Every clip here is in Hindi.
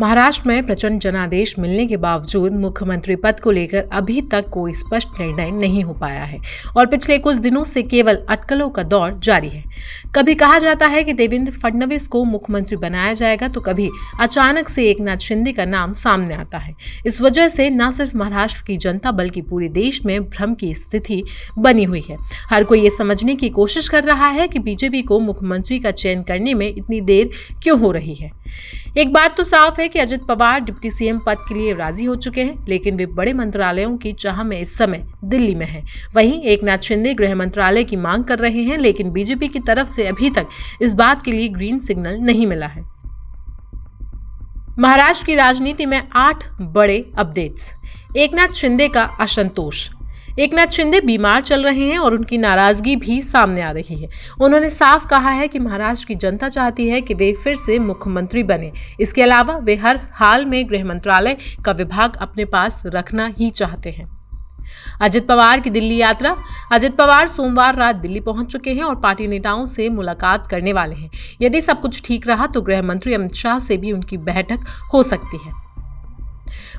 महाराष्ट्र में प्रचंड जनादेश मिलने के बावजूद मुख्यमंत्री पद को लेकर अभी तक कोई स्पष्ट निर्णय नहीं हो पाया है और पिछले कुछ दिनों से केवल अटकलों का दौर जारी है। कभी कहा जाता है कि देवेंद्र फडणवीस को मुख्यमंत्री बनाया जाएगा तो कभी अचानक से एकनाथ शिंदे का नाम सामने आता है। इस वजह से न सिर्फ महाराष्ट्र की जनता बल्कि पूरे देश में भ्रम की स्थिति बनी हुई है। हर कोई ये समझने की कोशिश कर रहा है कि बीजेपी को मुख्यमंत्री का चयन करने में इतनी देर क्यों हो रही है। एक बात तो साफ है कि अजित पवार डिप्टी सीएम पद के लिए राजी हो चुके हैं, लेकिन वे बड़े मंत्रालयों की चाह में इस समय दिल्ली में हैं। वहीं एकनाथ शिंदे गृह मंत्रालय की मांग कर रहे हैं, लेकिन बीजेपी की तरफ से अभी तक इस बात के लिए ग्रीन सिग्नल नहीं मिला है। महाराष्ट्र की राजनीति में 8 बड़े अपडेट्स। एकनाथ शिंदे का असंतोष। एकनाथ शिंदे बीमार चल रहे हैं और उनकी नाराजगी भी सामने आ रही है। उन्होंने साफ कहा है कि महाराष्ट्र की जनता चाहती है कि वे फिर से मुख्यमंत्री बने। इसके अलावा वे हर हाल में गृह मंत्रालय का विभाग अपने पास रखना ही चाहते हैं। अजित पवार की दिल्ली यात्रा। अजित पवार सोमवार रात दिल्ली पहुंच चुके हैं और पार्टी नेताओं से मुलाकात करने वाले हैं। यदि सब कुछ ठीक रहा तो गृह मंत्री अमित शाह से भी उनकी बैठक हो सकती है।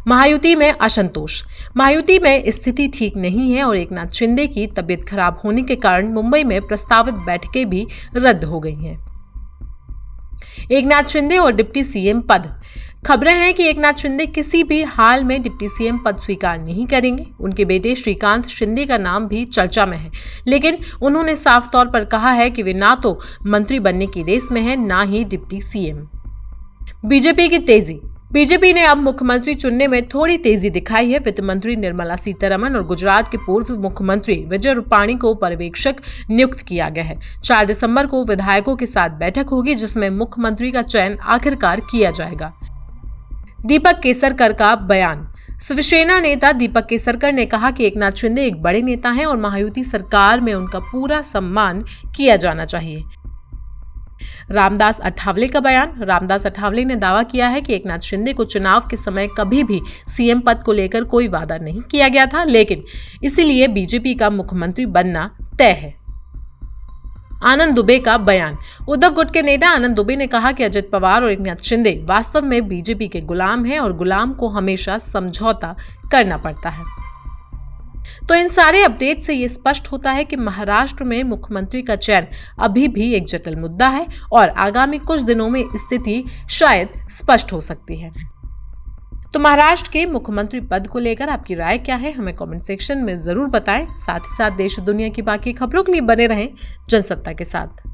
महायुति में असंतोष। महायुति में स्थिति ठीक नहीं है और एकनाथ शिंदे की तबीयत खराब होने के कारण मुंबई में प्रस्तावित बैठकें भी रद्द हो गई हैं। एकनाथ शिंदे और डिप्टी सीएम पद। खबरें हैं कि एकनाथ शिंदे किसी भी हाल में डिप्टी सीएम पद स्वीकार नहीं करेंगे। उनके बेटे श्रीकांत शिंदे का नाम भी चर्चा में है, लेकिन उन्होंने साफ तौर पर कहा है कि वे ना तो मंत्री बनने की रेस में हैं, ना ही डिप्टी सीएम। बीजेपी की तेजी। बीजेपी ने अब मुख्यमंत्री चुनने में थोड़ी तेजी दिखाई है। वित्त मंत्री निर्मला सीतारमण और गुजरात के पूर्व मुख्यमंत्री विजय रूपाणी को पर्यवेक्षक नियुक्त किया गया है। 4 दिसंबर को विधायकों के साथ बैठक होगी, जिसमें मुख्यमंत्री का चयन आखिरकार किया जाएगा। दीपक केसरकर का बयान। शिवसेना नेता दीपक केसरकर ने कहा कि एकनाथ शिंदे एक बड़े नेता हैं और महायुति सरकार में उनका पूरा सम्मान किया जाना चाहिए। रामदास अठावले का बयान। रामदास अठावले ने दावा किया है कि एकनाथ शिंदे को चुनाव के समय कभी भी सीएम पद को लेकर कोई वादा नहीं किया गया था, लेकिन इसीलिए बीजेपी का मुख्यमंत्री बनना तय है। आनंद दुबे का बयान। उद्धव गुट के नेता आनंद दुबे ने कहा कि अजित पवार और एकनाथ शिंदे वास्तव में बीजेपी के गुलाम हैं और गुलाम को हमेशा समझौता करना पड़ता है। तो इन सारे अपडेट से ये स्पष्ट होता है कि महाराष्ट्र में मुख्यमंत्री का चयन अभी भी एक जटिल मुद्दा है और आगामी कुछ दिनों में स्थिति शायद स्पष्ट हो सकती है। तो महाराष्ट्र के मुख्यमंत्री पद को लेकर आपकी राय क्या है, हमें कमेंट सेक्शन में जरूर बताएं। साथ ही साथ देश दुनिया की बाकी खबरों के लिए बने रहें जनसत्ता के साथ।